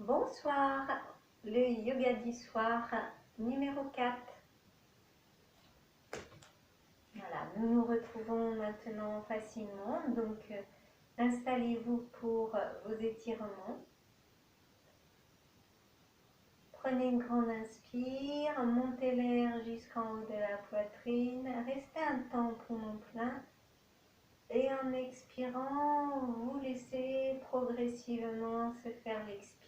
Bonsoir, le yoga du soir numéro 4. Voilà, nous nous retrouvons maintenant facilement, donc installez-vous pour vos étirements. Prenez une grande inspire, montez l'air jusqu'en haut de la poitrine, restez un temps poumon plein et en expirant, vous laissez progressivement se faire l'expire.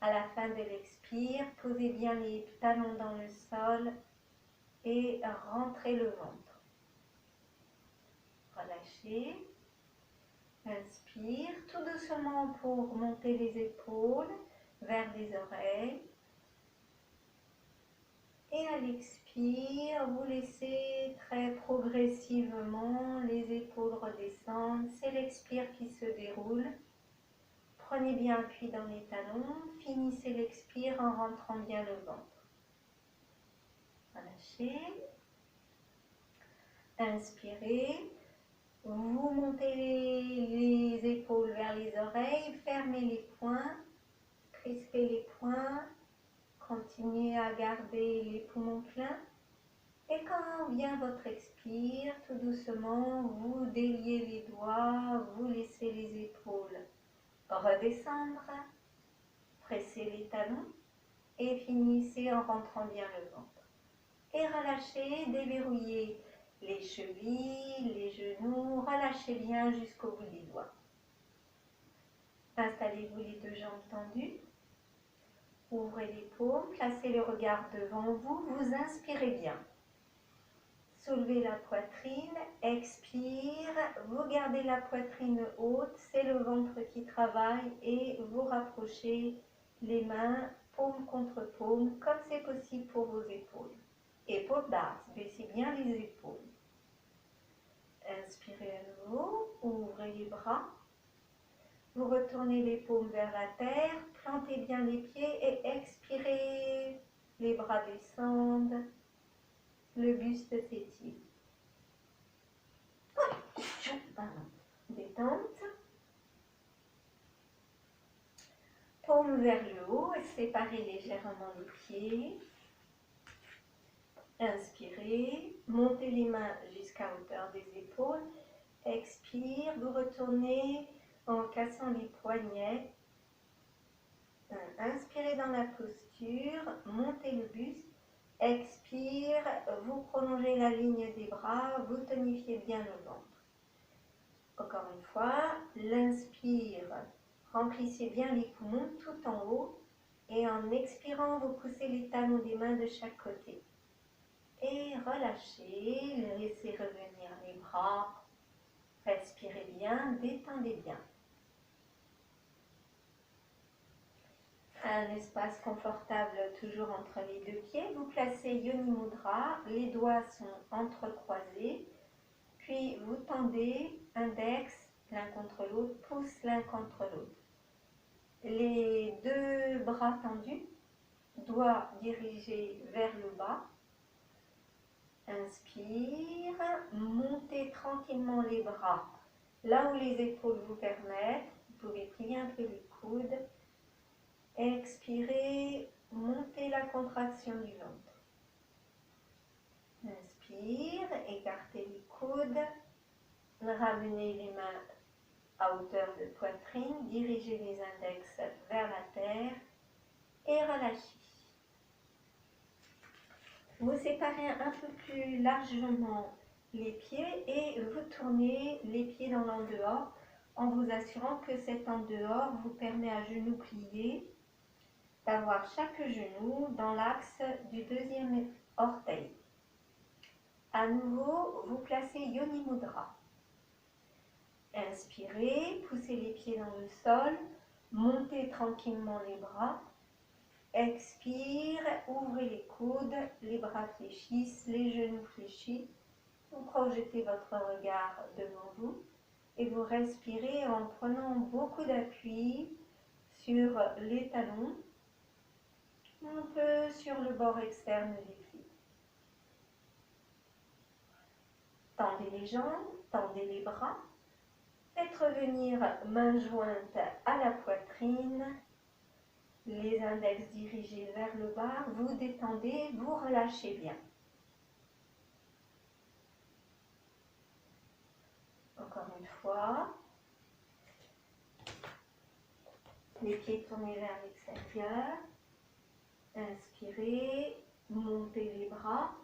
À la fin de l'expire, posez bien les talons dans le sol et rentrez le ventre. Relâchez. Inspire tout doucement pour monter les épaules vers les oreilles. Et à l'expire, vous laissez très progressivement les épaules redescendre. C'est l'expire qui se déroule. Prenez bien appui dans les talons. Finissez l'expire en rentrant bien le ventre. Relâchez. Inspirez. Vous montez les épaules vers les oreilles. Fermez les poings. Crispez les poings. Continuez à garder les poumons pleins. Et quand vient votre expire, tout doucement, vous déliez les doigts. Vous laissez les épaules redescendre. Pressez les talons. Et finissez en rentrant bien le ventre. Et relâchez, déverrouillez les chevilles, les genoux, relâchez bien jusqu'au bout des doigts. Installez-vous les deux jambes tendues. Ouvrez les paumes, placez le regard devant vous, vous inspirez bien. Soulevez la poitrine, expire, vous gardez la poitrine haute, c'est le ventre qui travaille et vous rapprochez les mains paume contre paume, comme c'est possible pour vos épaules. Épaules basses, baissez bien les épaules. Inspirez à nouveau, ouvrez les bras. Vous retournez les paumes vers la terre, plantez bien les pieds et expirez. Les bras descendent, le buste s'étire. Détente. Paume vers le haut, séparez légèrement les pieds. Inspirez, montez les mains jusqu'à hauteur des épaules. Expire, vous retournez en cassant les poignets. Inspirez dans la posture, montez le buste. Expire, vous prolongez la ligne des bras, vous tonifiez bien le ventre. Encore une fois, l'inspire, remplissez bien les poumons tout en haut. Et en expirant, vous poussez les talons des mains de chaque côté. Et relâchez, laissez revenir les bras. Respirez bien, détendez bien. Un espace confortable toujours entre les deux pieds. Vous placez Yoni Mudra, les doigts sont entrecroisés. Puis vous tendez index l'un contre l'autre, pouce l'un contre l'autre. Les deux bras tendus, doigts dirigés vers le bas. Inspire, montez tranquillement les bras là où les épaules vous permettent. Vous pouvez plier un peu les coudes. Expirez, montez la contraction du ventre. Inspire, écartez les coudes. Ramenez les mains à hauteur de poitrine. Dirigez les index vers la terre et relâchez. Vous séparez un peu plus largement les pieds et vous tournez les pieds dans l'en-dehors en vous assurant que cet en-dehors vous permet à genoux pliés d'avoir chaque genou dans l'axe du deuxième orteil. À nouveau, vous placez Yoni Mudra. Inspirez, poussez les pieds dans le sol, montez tranquillement les bras. Expire, ouvrez les coudes, les bras fléchissent, les genoux fléchissent. Vous projetez votre regard devant vous et vous respirez en prenant beaucoup d'appui sur les talons, un peu sur le bord externe des pieds. Tendez les jambes, tendez les bras. Faites revenir main jointe à la poitrine, les index dirigés vers le bas, vous détendez, vous relâchez bien. Encore une fois, les pieds tournés vers l'extérieur, inspirez, montez les bras.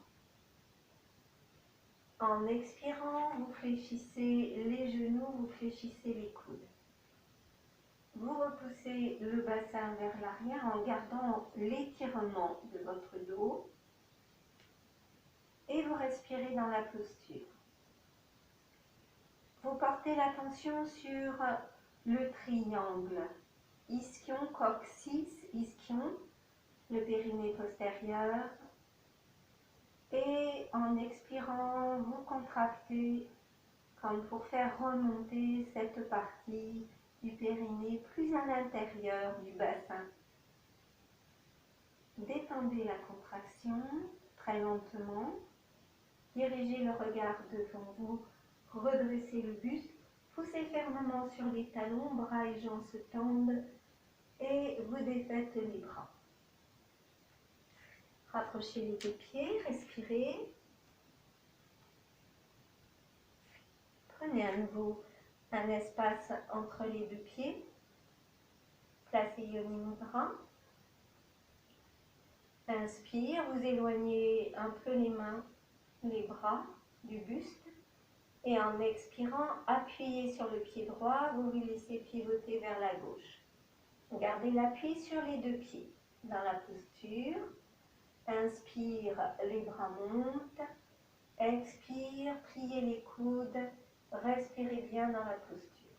En expirant, vous fléchissez les genoux, vous fléchissez les coudes. Vous repoussez le bassin vers l'arrière en gardant l'étirement de votre dos et vous respirez dans la posture. Vous portez l'attention sur le triangle ischion, coccyx, ischion, le périnée postérieur. Et en expirant, vous contractez comme pour faire remonter cette partie du périnée plus à l'intérieur du bassin. Détendez la contraction très lentement. Dirigez le regard devant vous. Redressez le buste. Poussez fermement sur les talons. Bras et jambes se tendent. Et vous défaites les bras. Rapprochez les deux pieds. Respirez. Prenez à nouveau un espace entre les deux pieds. Placez Yoni Mudra. Inspire, vous éloignez un peu les mains, les bras du buste. Et en expirant, appuyez sur le pied droit, vous vous laissez pivoter vers la gauche. Gardez l'appui sur les deux pieds dans la posture. Inspire, les bras montent. Expire, pliez les coudes. Respirez bien dans la posture.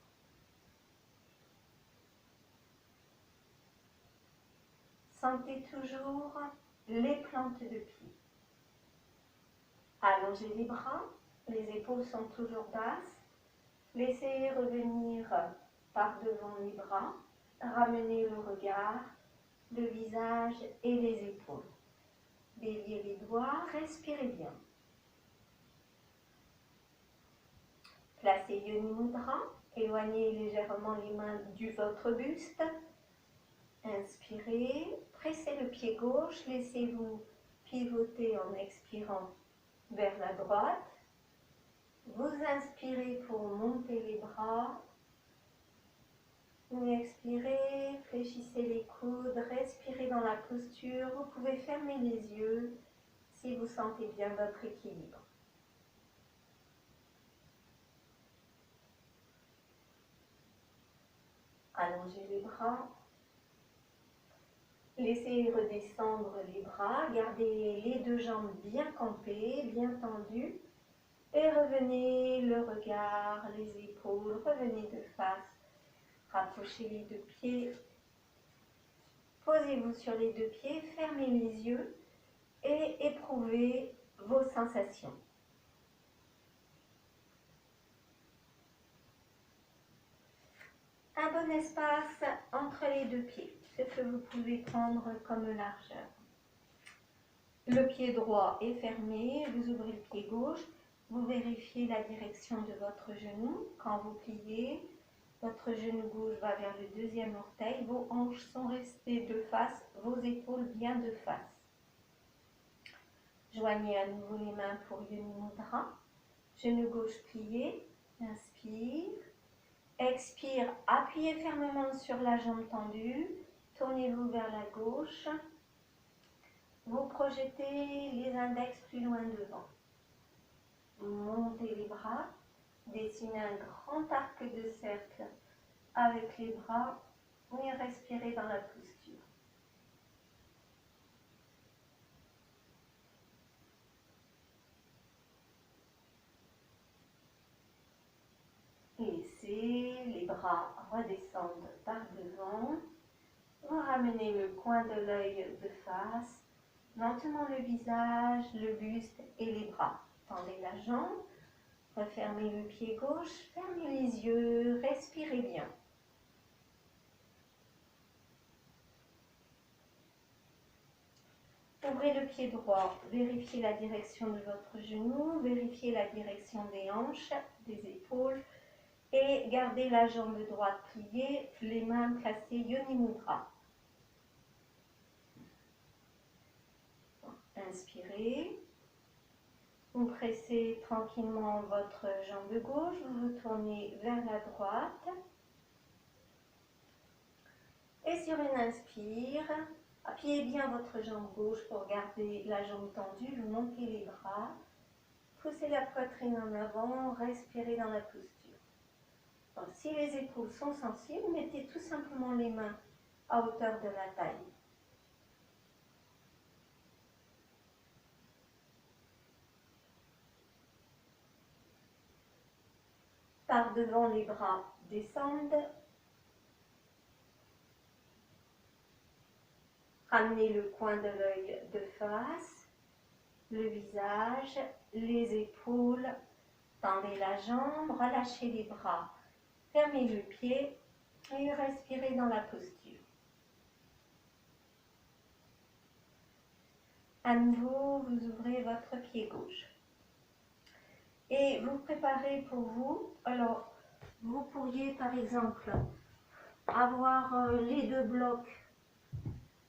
Sentez toujours les plantes de pied. Allongez les bras, les épaules sont toujours basses. Laissez revenir par devant les bras. Ramenez le regard, le visage et les épaules. Déliez les doigts, respirez bien. Placez Yoni Mudra, éloignez légèrement les mains du votre buste. Inspirez, pressez le pied gauche, laissez-vous pivoter en expirant vers la droite. Vous inspirez pour monter les bras. Vous expirez, fléchissez les coudes, respirez dans la posture. Vous pouvez fermer les yeux si vous sentez bien votre équilibre. Allongez les bras. Laissez redescendre les bras. Gardez les deux jambes bien campées, bien tendues. Et revenez le regard, les épaules, revenez de face. Rapprochez les deux pieds. Posez-vous sur les deux pieds, fermez les yeux et éprouvez vos sensations. Un bon espace entre les deux pieds, ce que vous pouvez prendre comme largeur. Le pied droit est fermé, vous ouvrez le pied gauche, vous vérifiez la direction de votre genou. Quand vous pliez, votre genou gauche va vers le deuxième orteil, vos hanches sont restées de face, vos épaules bien de face. Joignez à nouveau les mains pour Yoni Mudra. Genou gauche plié, inspire. Expire, appuyez fermement sur la jambe tendue. Tournez-vous vers la gauche. Vous projetez les index plus loin devant. Montez les bras. Dessinez un grand arc de cercle avec les bras et respirez dans la posture. Laissez les bras redescendre par devant. Vous ramenez le coin de l'œil de face. Lentement le visage, le buste et les bras. Tendez la jambe. Refermez le pied gauche. Fermez les yeux. Respirez bien. Ouvrez le pied droit. Vérifiez la direction de votre genou. Vérifiez la direction des hanches, des épaules. Et gardez la jambe droite pliée, les mains placées Yoni Mudra. Inspirez. Vous pressez tranquillement votre jambe gauche, vous vous tournez vers la droite. Et sur une inspire, appuyez bien votre jambe gauche pour garder la jambe tendue, vous montez les bras, poussez la poitrine en avant, respirez dans la posture. Donc, si les épaules sont sensibles, mettez tout simplement les mains à hauteur de la taille. Par devant, les bras descendent. Ramenez le coin de l'œil de face, le visage, les épaules. Tendez la jambe, relâchez les bras. Fermez le pied et respirez dans la posture. À nouveau, vous ouvrez votre pied gauche. Et vous préparez pour vous. Alors, vous pourriez par exemple avoir les deux blocs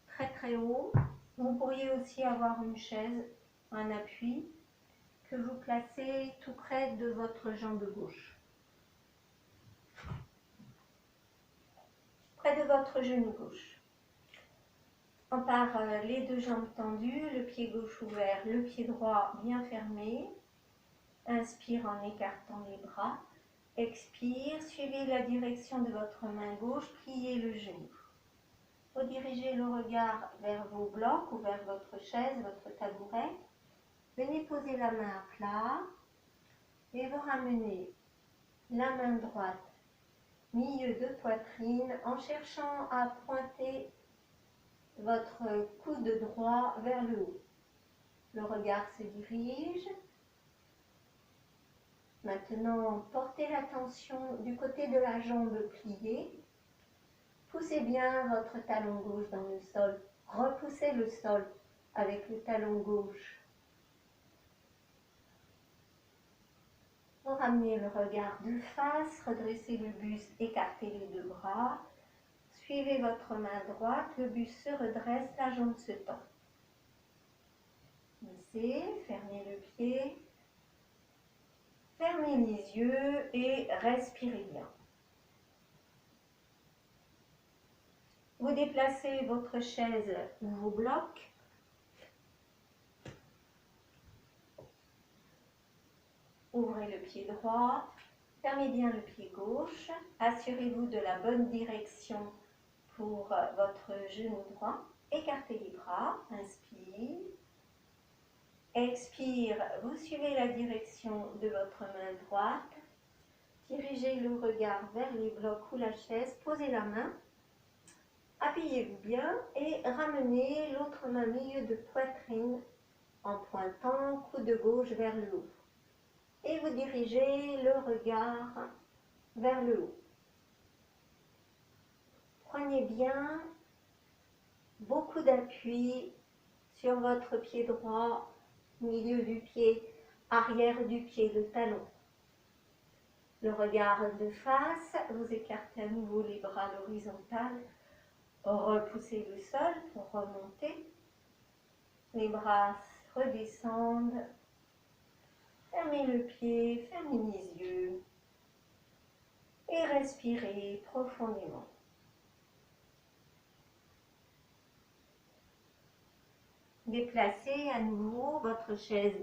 très très hauts. Vous pourriez aussi avoir une chaise, un appui, que vous placez tout près de votre jambe gauche. Près de votre genou gauche. On part les deux jambes tendues, le pied gauche ouvert, le pied droit bien fermé. Inspire en écartant les bras. Expire, suivez la direction de votre main gauche, pliez le genou. Redirigez le regard vers vos blocs ou vers votre chaise, votre tabouret. Venez poser la main à plat et vous ramenez la main droite, milieu de poitrine, en cherchant à pointer votre coude droit vers le haut. Le regard se dirige. Maintenant, portez l'attention du côté de la jambe pliée. Poussez bien votre talon gauche dans le sol. Repoussez le sol avec le talon gauche. Vous ramenez le regard de face, redressez le buste, écartez les deux bras. Suivez votre main droite, le buste se redresse, la jambe se tend. Laissez, fermez le pied. Fermez les yeux et respirez bien. Vous déplacez votre chaise ou vos blocs. Ouvrez le pied droit. Fermez bien le pied gauche. Assurez-vous de la bonne direction pour votre genou droit. Écartez les bras. Inspire. Expire. Vous suivez la direction de votre main droite. Dirigez le regard vers les blocs ou la chaise. Posez la main. Appuyez-vous bien et ramenez l'autre main milieu de poitrine en pointant coude gauche vers le haut. Et vous dirigez le regard vers le haut. Prenez bien beaucoup d'appui sur votre pied droit, milieu du pied, arrière du pied, le talon. Le regard de face, vous écartez à nouveau les bras à l'horizontale. Repoussez le sol pour remonter. Les bras redescendent. Fermez le pied, fermez les yeux. Et respirez profondément. Déplacez à nouveau votre chaise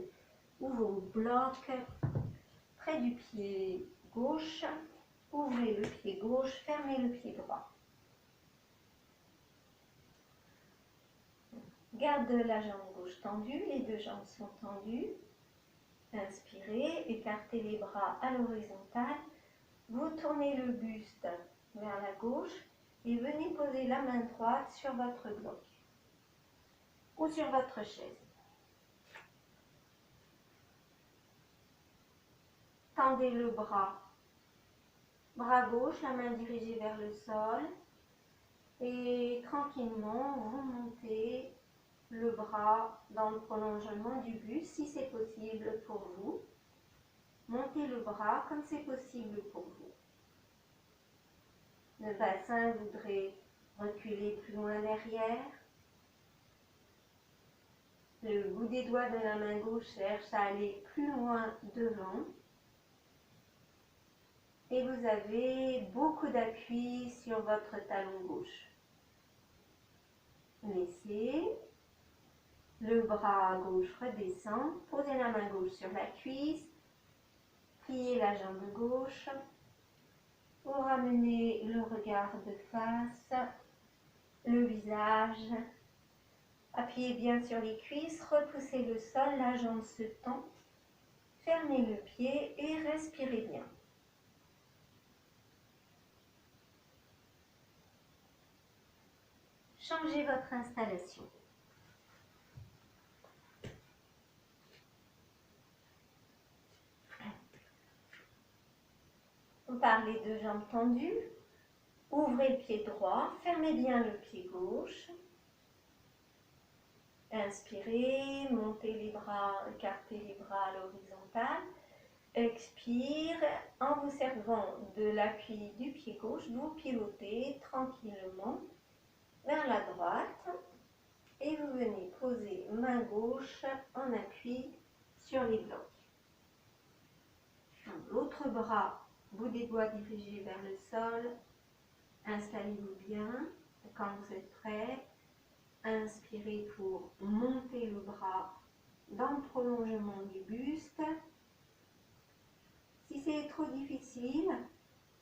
ou vos blocs près du pied gauche. Ouvrez le pied gauche, fermez le pied droit. Gardez la jambe gauche tendue, les deux jambes sont tendues. Inspirez, écartez les bras à l'horizontale. Vous tournez le buste vers la gauche et venez poser la main droite sur votre bloc ou sur votre chaise. Tendez le bras gauche, la main dirigée vers le sol et tranquillement vous montez le bras dans le prolongement du buste si c'est possible pour vous. Montez le bras comme c'est possible pour vous. Le bassin voudrait reculer plus loin derrière. Le bout des doigts de la main gauche cherche à aller plus loin devant. Et vous avez beaucoup d'appui sur votre talon gauche. Laissez. Le bras gauche redescend. Posez la main gauche sur la cuisse. Pliez la jambe gauche. Vous ramenez le regard de face. Le visage. Appuyez bien sur les cuisses. Repoussez le sol. La jambe se tend. Fermez le pied et respirez bien. Changez votre installation. On parle les deux jambes tendues. Ouvrez le pied droit, fermez bien le pied gauche. Inspirez, montez les bras, écartez les bras à l'horizontale. Expire, en vous servant de l'appui du pied gauche, vous pivotez tranquillement vers la droite et vous venez poser main gauche en appui sur les blocs. L'autre bras, bout des doigts dirigés vers le sol. Installez-vous bien. Quand vous êtes prêt, inspirez pour monter le bras dans le prolongement du buste. Si c'est trop difficile,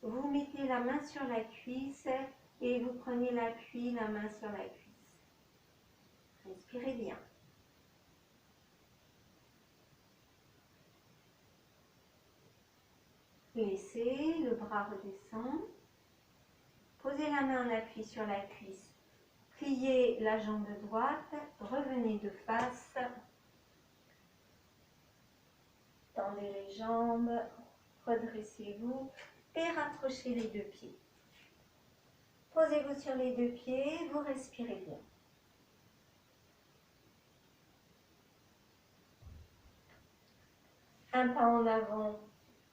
vous mettez la main sur la cuisse et vous prenez l'appui, la main sur la cuisse. Respirez bien. Laissez, le bras redescend. Posez la main en appui sur la cuisse. Pliez la jambe droite, revenez de face. Tendez les jambes, redressez-vous et rapprochez les deux pieds. Posez-vous sur les deux pieds, vous respirez bien. Un pas en avant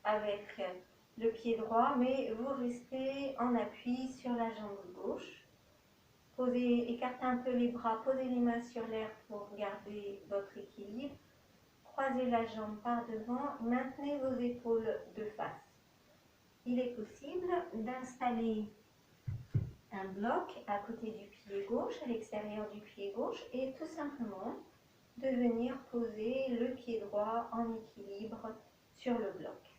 avec le pied droit, mais vous restez en appui sur la jambe gauche. Posez, écartez un peu les bras, posez les mains sur l'air pour garder votre équilibre. Croisez la jambe par devant, maintenez vos épaules de face. Il est possible d'installer un bloc à côté du pied gauche, à l'extérieur du pied gauche, et tout simplement de venir poser le pied droit en équilibre sur le bloc.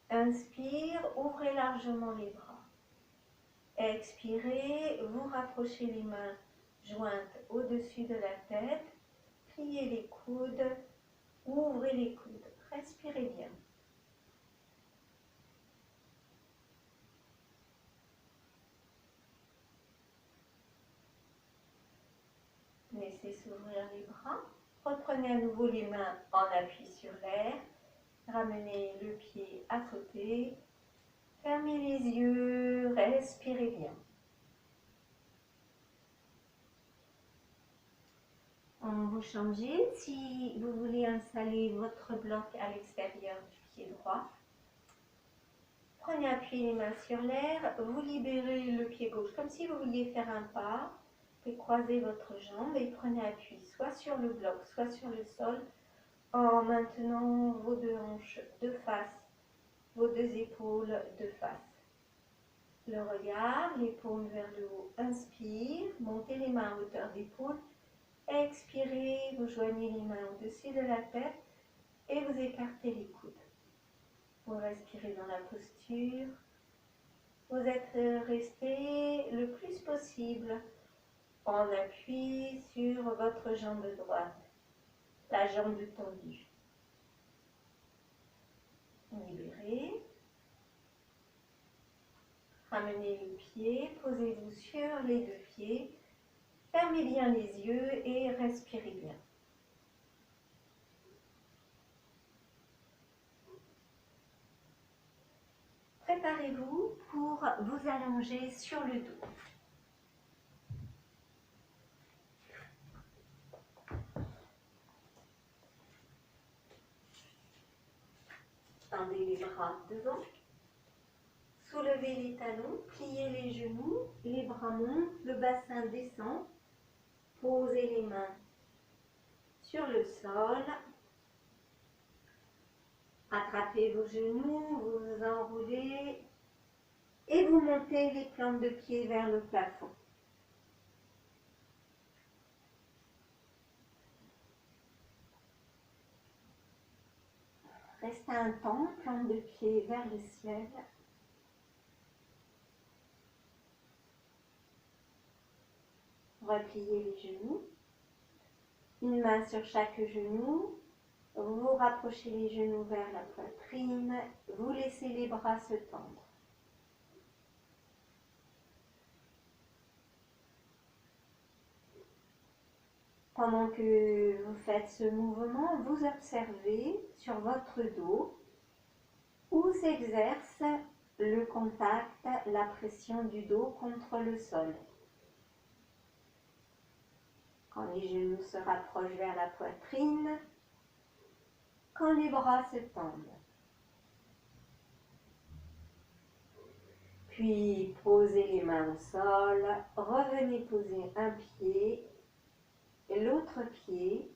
Inspire, ouvrez largement les bras. Expirez, vous rapprochez les mains jointes au-dessus de la tête, pliez les coudes, ouvrez les coudes. Respirez bien. Laissez s'ouvrir les bras. Reprenez à nouveau les mains en appui sur l'air. Ramenez le pied à côté. Fermez les yeux. Respirez bien. Vous changez. Si vous voulez installer votre bloc à l'extérieur du pied droit, prenez appui les mains sur l'air. Vous libérez le pied gauche comme si vous vouliez faire un pas. Et croisez votre jambe et prenez appui soit sur le bloc, soit sur le sol, en maintenant vos deux hanches de face, vos deux épaules de face. Le regard, les paumes vers le haut. Inspire, montez les mains à hauteur d'épaule. Expirez, vous joignez les mains au-dessus de la tête et vous écartez les coudes. Vous respirez dans la posture. Vous êtes resté le plus possible en appui sur votre jambe droite, la jambe tendue. Libérez. Ramenez le pied, posez-vous sur les deux pieds. Fermez bien les yeux et respirez bien. Préparez-vous pour vous allonger sur le dos. Tendez les bras devant. Soulevez levez les talons, pliez les genoux, les bras montent, le bassin descend. Posez les mains sur le sol. Attrapez vos genoux, vous vous enroulez et vous montez les plantes de pied vers le plafond. Restez un temps, plantes de pied vers le ciel. Repliez les genoux. Une main sur chaque genou. Vous rapprochez les genoux vers la poitrine. Vous laissez les bras se tendre. Pendant que vous faites ce mouvement, vous observez sur votre dos où s'exerce le contact, la pression du dos contre le sol. Quand les genoux se rapprochent vers la poitrine, quand les bras se tendent. Puis posez les mains au sol, revenez poser un pied et l'autre pied.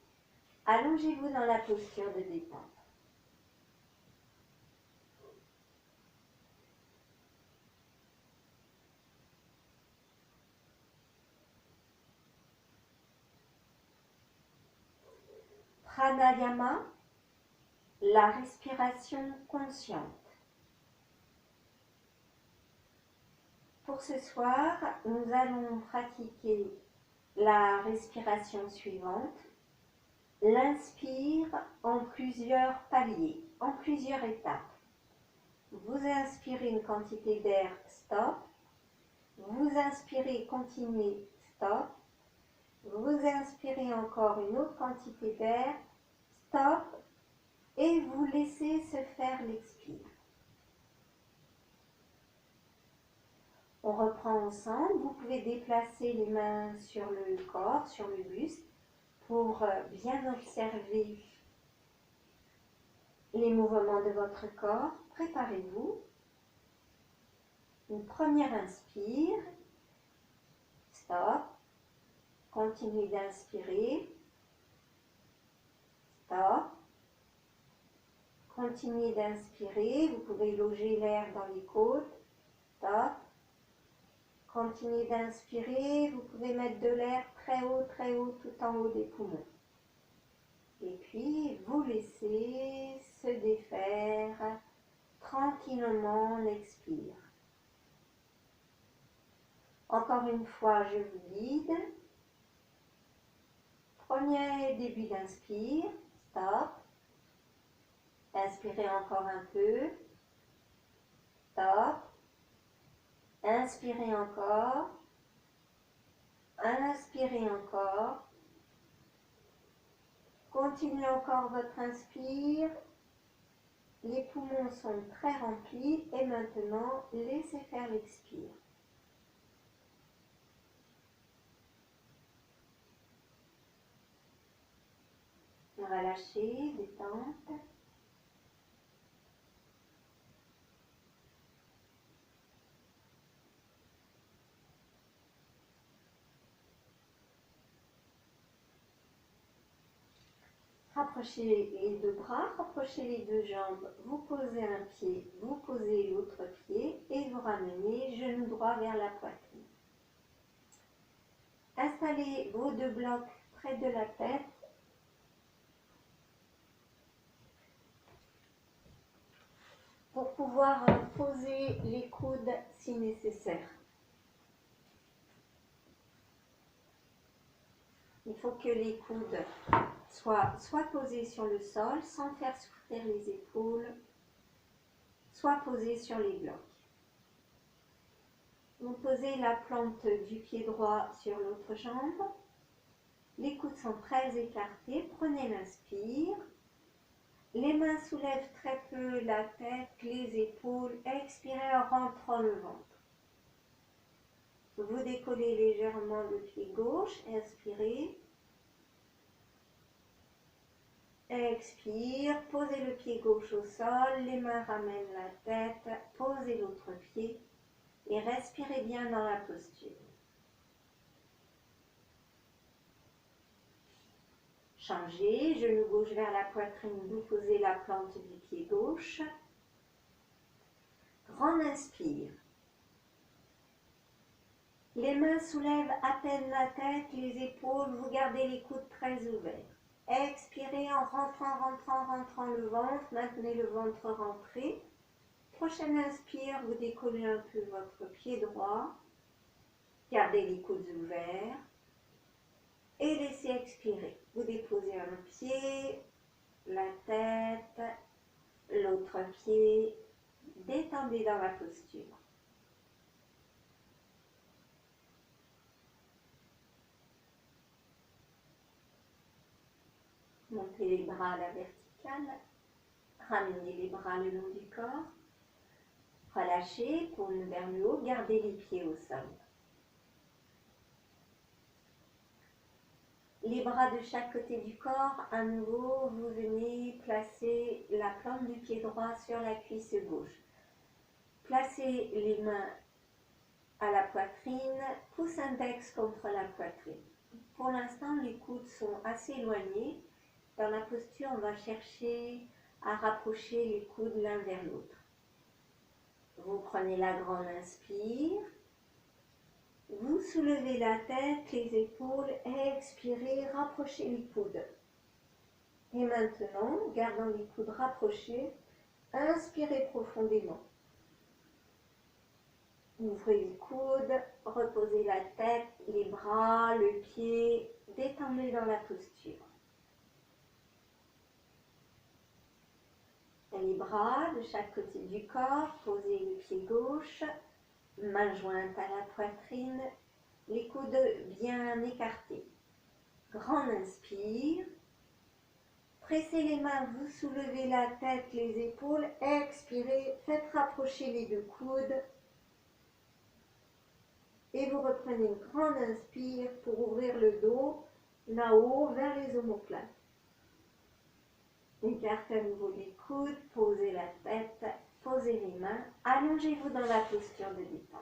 Allongez-vous dans la posture de détente. Pranayama, la respiration consciente. Pour ce soir, nous allons pratiquer la respiration suivante. L'inspire en plusieurs paliers, en plusieurs étapes. Vous inspirez une quantité d'air, stop. Vous inspirez, continuez, stop. Vous inspirez encore une autre quantité d'air, stop. Et vous laissez se faire l'expire. On reprend ensemble. Vous pouvez déplacer les mains sur le corps, sur le buste, pour bien observer les mouvements de votre corps. Préparez-vous. Une première inspire. Stop. Continuez d'inspirer. Stop. Continuez d'inspirer. Vous pouvez loger l'air dans les côtes. Stop. Continuez d'inspirer. Vous pouvez mettre de l'air très haut, tout en haut des poumons. Et puis, vous laissez se défaire tranquillement l'expire. Encore une fois, je vous guide. Premier début d'inspire. Stop. Inspirez encore un peu. Stop. Inspirez encore. Inspirez encore. Continuez encore votre inspire. Les poumons sont très remplis et maintenant, laissez faire l'expire. Relâchez, détente. Rapprochez les deux bras, rapprochez les deux jambes, vous posez un pied, vous posez l'autre pied et vous ramenez genou droit vers la poitrine. Installez vos deux blocs près de la tête. Pour pouvoir poser les coudes si nécessaire. Il faut que les coudes soient posés sur le sol sans faire sortir les épaules, soit posés sur les blocs. Vous posez la plante du pied droit sur l'autre jambe. Les coudes sont très écartés. Prenez l'inspire. Les mains soulèvent très peu la tête, les épaules. Expirez en rentrant le ventre. Vous décollez légèrement le pied gauche. Inspirez. Expire. Posez le pied gauche au sol. Les mains ramènent la tête. Posez l'autre pied. et respirez bien dans la posture. Changez, genou gauche vers la poitrine, vous posez la plante du pied gauche. Grande inspire. Les mains soulèvent à peine la tête, les épaules, vous gardez les coudes très ouverts. Expirez en rentrant le ventre, maintenez le ventre rentré. Prochaine inspire, vous décollez un peu votre pied droit, gardez les coudes ouverts et laissez expirer. Vous déposez un pied, la tête, l'autre pied, détendez dans la posture. Montez les bras à la verticale, ramenez les bras le long du corps, relâchez, paume vers le haut, gardez les pieds au sol. Les bras de chaque côté du corps, à nouveau, vous venez placer la plante du pied droit sur la cuisse gauche. Placez les mains à la poitrine, pouce index contre la poitrine. Pour l'instant, les coudes sont assez éloignés. Dans la posture, on va chercher à rapprocher les coudes l'un vers l'autre. Vous prenez la grande inspire. Vous soulevez la tête, les épaules, expirez, rapprochez les coudes. Et maintenant, gardant les coudes rapprochés, inspirez profondément. Ouvrez les coudes, reposez la tête, les bras, le pied, détendez dans la posture. Les bras de chaque côté du corps, posez le pied gauche, main jointe à la poitrine, les coudes bien écartés. Grande inspire. Pressez les mains, vous soulevez la tête, les épaules, expirez, faites rapprocher les deux coudes. Et vous reprenez une grande inspire pour ouvrir le dos, là-haut, vers les omoplates. Écartez à nouveau les coudes, posez la tête, posez les mains, allongez-vous dans la posture de détente.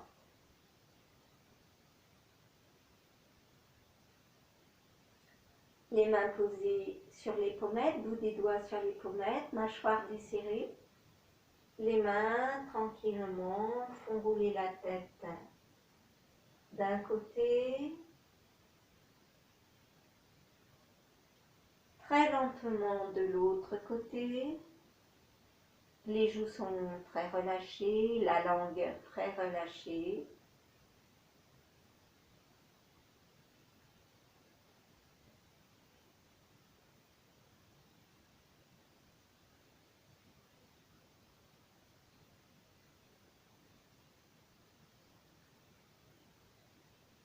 Les mains posées sur les pommettes, bout des doigts sur les pommettes, mâchoire desserrée. Les mains tranquillement font rouler la tête d'un côté, très lentement de l'autre côté. Les joues sont très relâchées, la langue très relâchée.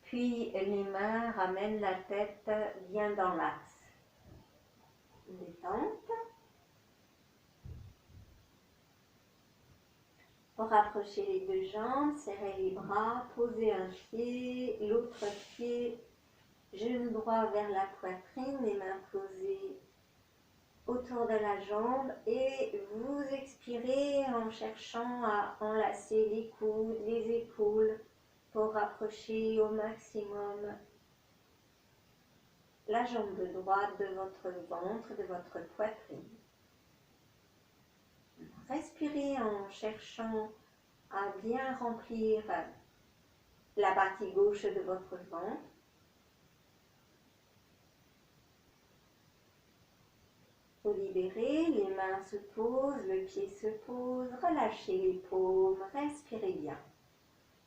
Puis les mains ramènent la tête bien dans l'axe. Détente. Pour rapprocher les deux jambes, serrez les bras, posez un pied, l'autre pied, genou droit vers la poitrine, les mains posées autour de la jambe et vous expirez en cherchant à enlacer les coudes, les épaules pour rapprocher au maximum la jambe droite de votre ventre, de votre poitrine. Respirez en cherchant à bien remplir la partie gauche de votre ventre. Vous libérez, les mains se posent, le pied se pose, relâchez les paumes, respirez bien.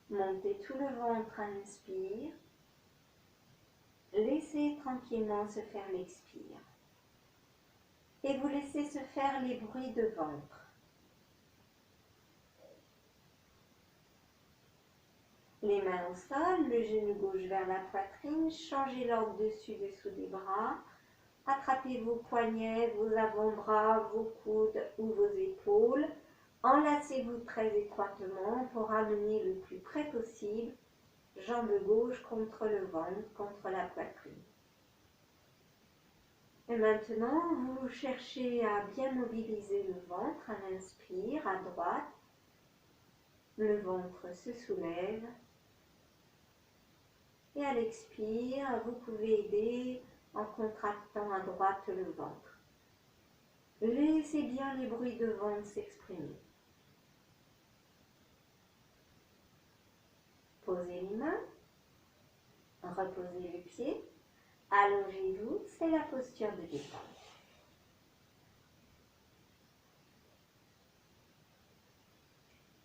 Montez tout le ventre à l'inspire. Laissez tranquillement se faire l'expire. Et vous laissez se faire les bruits de ventre. Les mains au sol, le genou gauche vers la poitrine, changez l'ordre dessus-dessous des bras. Attrapez vos poignets, vos avant-bras, vos coudes ou vos épaules. Enlacez-vous très étroitement pour amener le plus près possible, jambe gauche contre le ventre, contre la poitrine. Et maintenant, vous cherchez à bien mobiliser le ventre à l'inspire, à droite. le ventre se soulève. Et à l'expire, vous pouvez aider en contractant à droite le ventre. Laissez bien les bruits de ventre s'exprimer. Posez les mains, reposez les pieds, allongez-vous, c'est la posture de détente.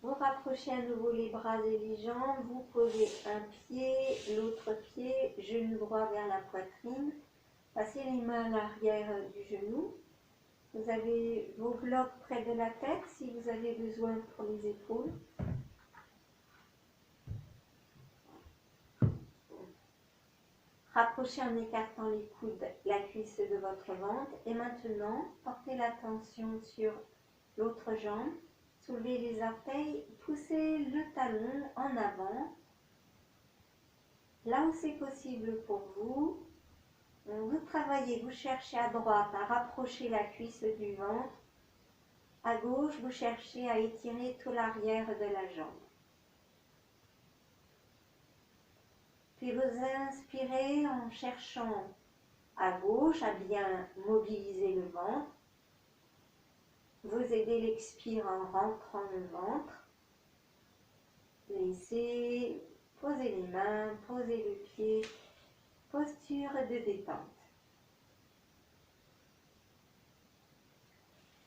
Vous rapprochez à nouveau les bras et les jambes, vous posez un pied, l'autre pied, genou droit vers la poitrine, passez les mains à l'arrière du genou. Vous avez vos blocs près de la tête si vous avez besoin pour les épaules. Rapprochez en écartant les coudes la cuisse de votre ventre et maintenant portez l'attention sur l'autre jambe. Soulevez les orteils, poussez le talon en avant. Là où c'est possible pour vous, vous travaillez, vous cherchez à droite à rapprocher la cuisse du ventre. À gauche, vous cherchez à étirer tout l'arrière de la jambe. Puis vous inspirez en cherchant à gauche à bien mobiliser le ventre. Vous aidez l'expire en rentrant le ventre. Laissez poser les mains, poser le pied. Posture de détente.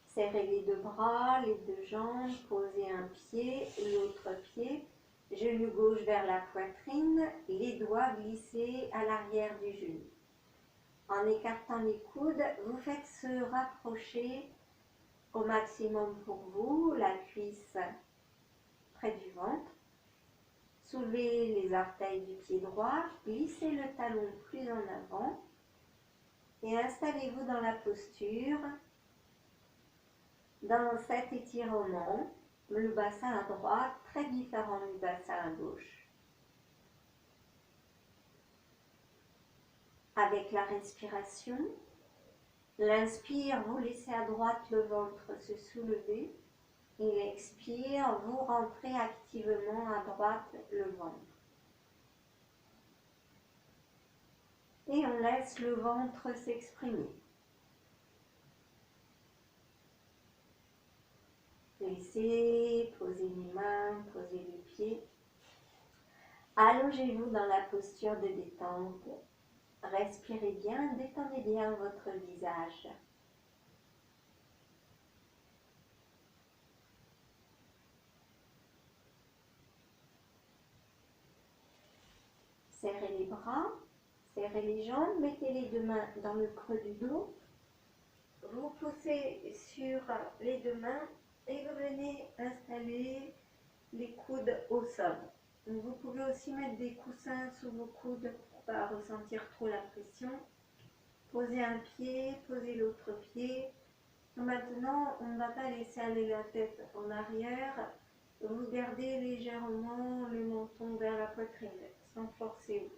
Serrez les deux bras, les deux jambes, posez un pied, l'autre pied. Genou gauche vers la poitrine, les doigts glissés à l'arrière du genou. En écartant les coudes, vous faites se rapprocher au maximum pour vous la cuisse près du ventre. Soulevez les orteils du pied droit, glissez le talon plus en avant et installez-vous dans la posture. Dans cet étirement, le bassin à droite très différent du bassin à gauche. Avec la respiration, l'inspire, vous laissez à droite le ventre se soulever. Et l'expire, vous rentrez activement à droite le ventre. Et on laisse le ventre s'exprimer. Laissez poser les mains, poser les pieds. Allongez-vous dans la posture de détente. Respirez bien, détendez bien votre visage. Serrez les bras, serrez les jambes, mettez les deux mains dans le creux du dos. Vous poussez sur les deux mains et vous venez installer les coudes au sol. Vous pouvez aussi mettre des coussins sous vos coudes pour ne pas ressentir trop la pression. Posez un pied, posez l'autre pied. Maintenant, on ne va pas laisser aller la tête en arrière. Vous gardez légèrement le menton vers la poitrine, sans forcer.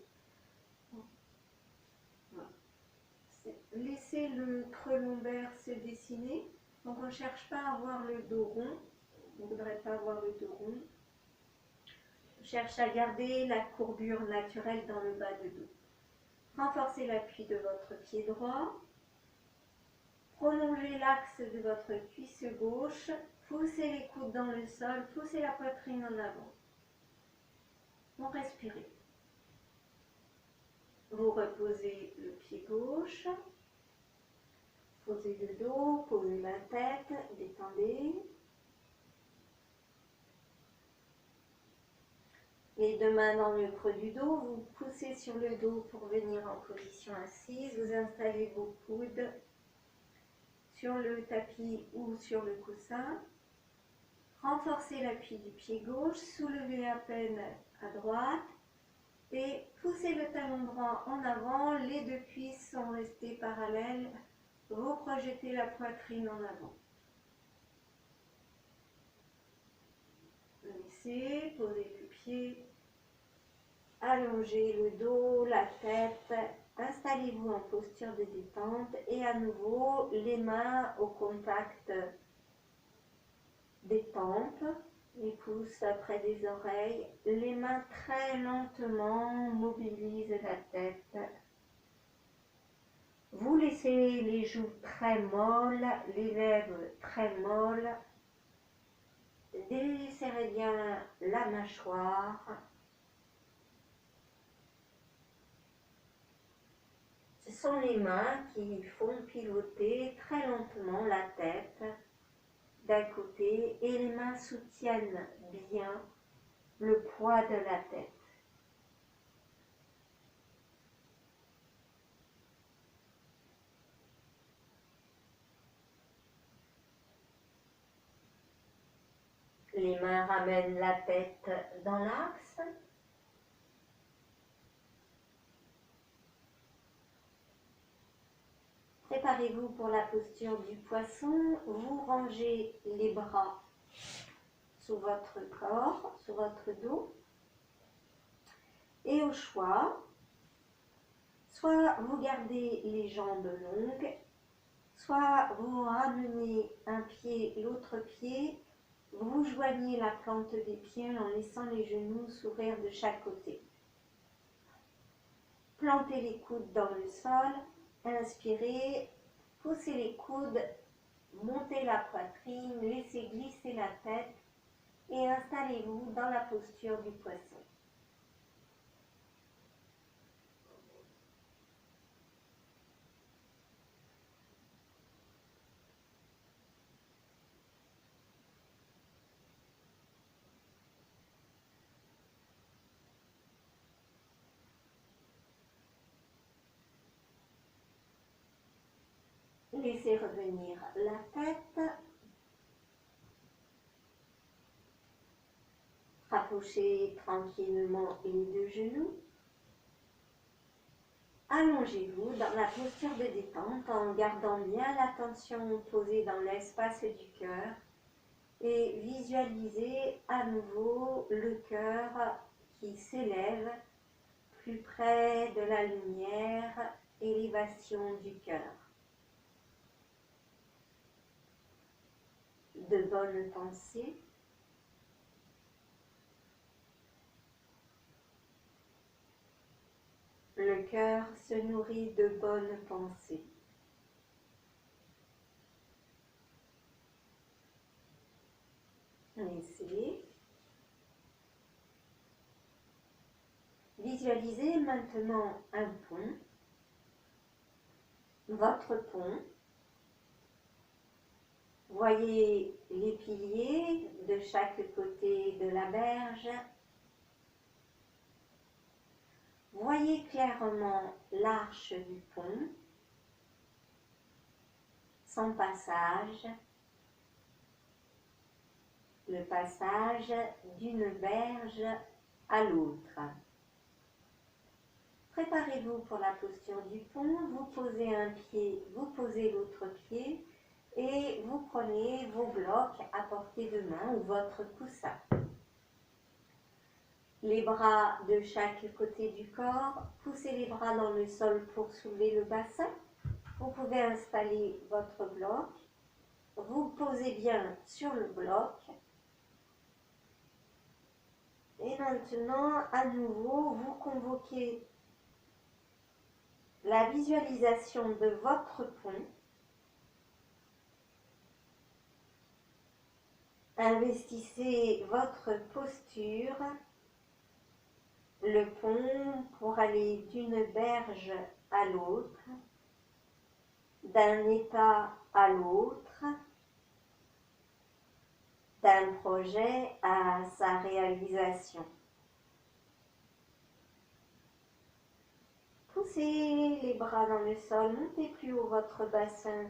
Laissez le creux lombaire se dessiner. Donc on ne cherche pas à avoir le dos rond. On ne voudrait pas avoir le dos rond. On cherche à garder la courbure naturelle dans le bas de dos. Renforcez l'appui de votre pied droit. Prolongez l'axe de votre cuisse gauche. Poussez les coudes dans le sol. Poussez la poitrine en avant. Vous respirez. Vous reposez le pied gauche. Posez le dos, posez la tête, détendez. Les deux mains dans le creux du dos, vous poussez sur le dos pour venir en position assise. Vous installez vos coudes sur le tapis ou sur le coussin. Renforcez l'appui du pied gauche, soulevez à peine à droite et poussez le talon droit en avant. Les deux cuisses sont restées parallèles. Vous projetez la poitrine en avant. Laissez, posez le pied, allongez le dos, la tête, installez-vous en posture de détente et à nouveau les mains au contact des tempes. Les pouces près des oreilles. Les mains très lentement mobilisent la tête. Vous laissez les joues très molles, les lèvres très molles. Desserrez bien la mâchoire. Ce sont les mains qui font pivoter très lentement la tête d'un côté et les mains soutiennent bien le poids de la tête. Les mains ramènent la tête dans l'axe. Préparez-vous pour la posture du poisson. Vous rangez les bras sous votre corps, sous votre dos. Et au choix, soit vous gardez les jambes longues, soit vous ramenez un pied, l'autre pied, vous joignez la plante des pieds en laissant les genoux s'ouvrir de chaque côté. Plantez les coudes dans le sol, inspirez, poussez les coudes, montez la poitrine, laissez glisser la tête et installez-vous dans la posture du poisson. Laissez revenir la tête. Rapprochez tranquillement les deux genoux. Allongez-vous dans la posture de détente en gardant bien l'attention posée dans l'espace du cœur et visualisez à nouveau le cœur qui s'élève plus près de la lumière, élévation du cœur. De bonnes pensées. Le cœur se nourrit de bonnes pensées. Laissez. Visualisez maintenant un pont, votre pont. Voyez les piliers de chaque côté de la berge. Voyez clairement l'arche du pont, son passage, le passage d'une berge à l'autre. Préparez-vous pour la posture du pont, vous posez un pied, vous posez l'autre pied et vous prenez vos blocs à portée de main ou votre coussin. Les bras de chaque côté du corps, poussez les bras dans le sol pour soulever le bassin. Vous pouvez installer votre bloc. Vous posez bien sur le bloc. Et maintenant, à nouveau, vous convoquez la visualisation de votre pont. Investissez votre posture. Le pont pour aller d'une berge à l'autre, d'un état à l'autre, d'un projet à sa réalisation. Poussez les bras dans le sol, montez plus haut votre bassin,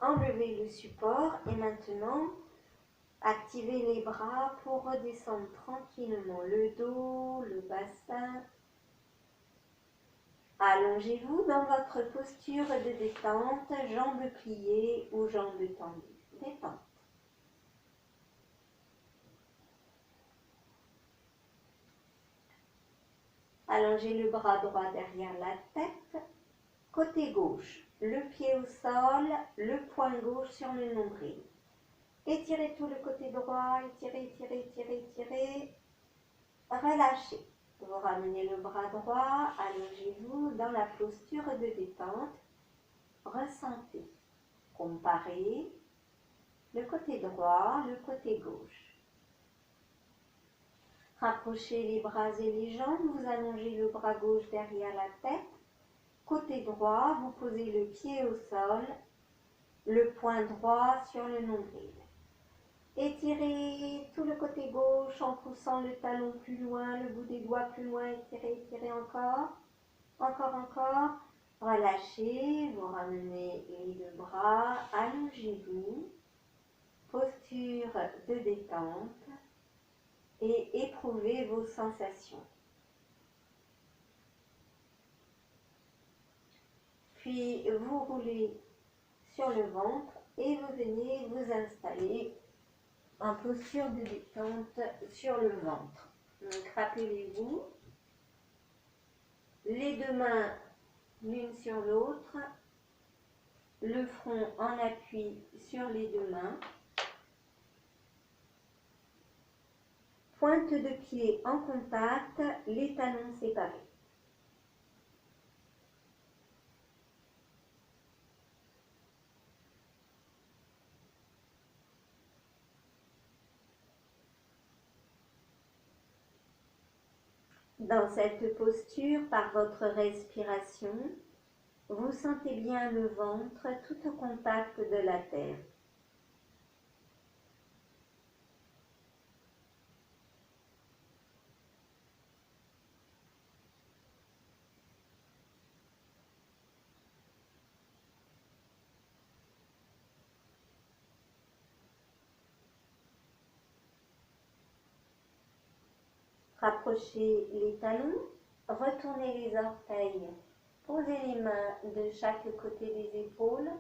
enlevez le support et maintenant activez les bras pour redescendre tranquillement le dos, le bassin. Allongez-vous dans votre posture de détente, jambes pliées ou jambes tendues. Détente. Allongez le bras droit derrière la tête. Côté gauche, le pied au sol, le poing gauche sur le nombril. Étirez tout le côté droit, étirez, étirez, étirez, étirez. Relâchez. Vous ramenez le bras droit, allongez-vous dans la posture de détente. Ressentez. Comparez le côté droit, le côté gauche. Rapprochez les bras et les jambes, vous allongez le bras gauche derrière la tête. Côté droit, vous posez le pied au sol, le poing droit sur le nombril. Étirez tout le côté gauche en poussant le talon plus loin, le bout des doigts plus loin, étirez, étirez encore, encore. Relâchez, vous ramenez les deux bras, allongez-vous, posture de détente et éprouvez vos sensations. Puis vous roulez sur le ventre et vous venez vous installer en posture de détente sur le ventre. Donc rappelez-vous, les deux mains l'une sur l'autre, le front en appui sur les deux mains, pointe de pied en contact, les talons séparés. Dans cette posture, par votre respiration, vous sentez bien le ventre tout au contact de la terre. Rapprochez les talons, retournez les orteils, posez les mains de chaque côté des épaules.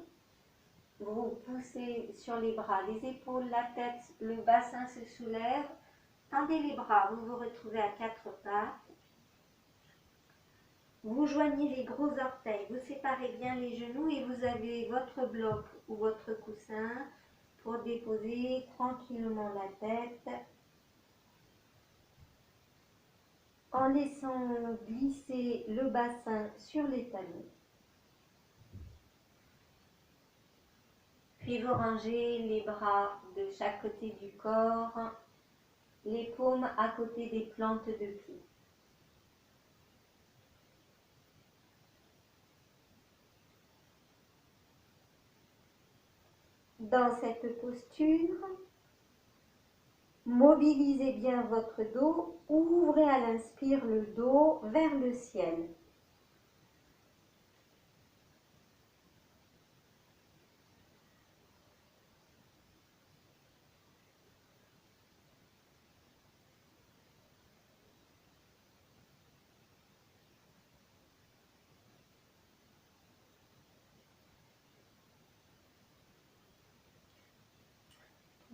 Vous poussez sur les bras, les épaules, la tête, le bassin se soulève. Tendez les bras, vous vous retrouvez à quatre pattes. Vous joignez les gros orteils, vous séparez bien les genoux et vous avez votre bloc ou votre coussin pour déposer tranquillement la tête en laissant glisser le bassin sur les talons. Puis vous rangez les bras de chaque côté du corps, les paumes à côté des plantes de pied. Dans cette posture, mobilisez bien votre dos, ouvrez à l'inspire le dos vers le ciel.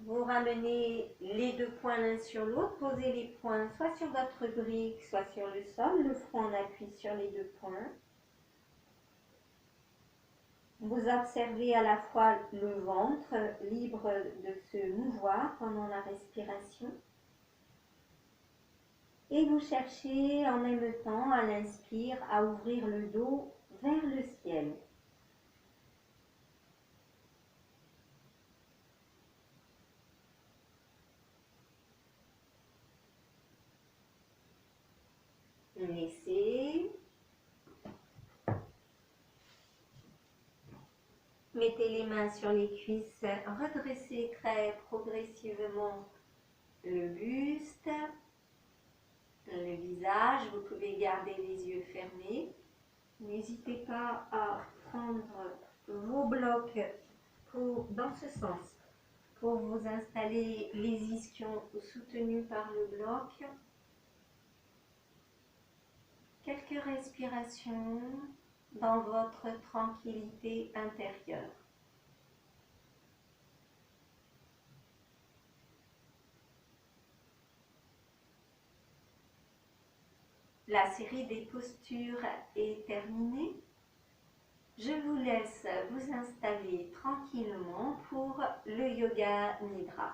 Vous ramenez les deux poings l'un sur l'autre, posez les poings soit sur votre brique, soit sur le sol, le front en appui sur les deux poings. Vous observez à la fois le ventre libre de se mouvoir pendant la respiration. Et vous cherchez en même temps à l'inspire à ouvrir le dos vers le ciel. Laissez. Mettez les mains sur les cuisses, redressez très progressivement le buste, le visage. Vous pouvez garder les yeux fermés. N'hésitez pas à prendre vos blocs dans ce sens pour vous installer les ischions soutenus par le bloc. Quelques respirations dans votre tranquillité intérieure. La série des postures est terminée. Je vous laisse vous installer tranquillement pour le yoga nidra.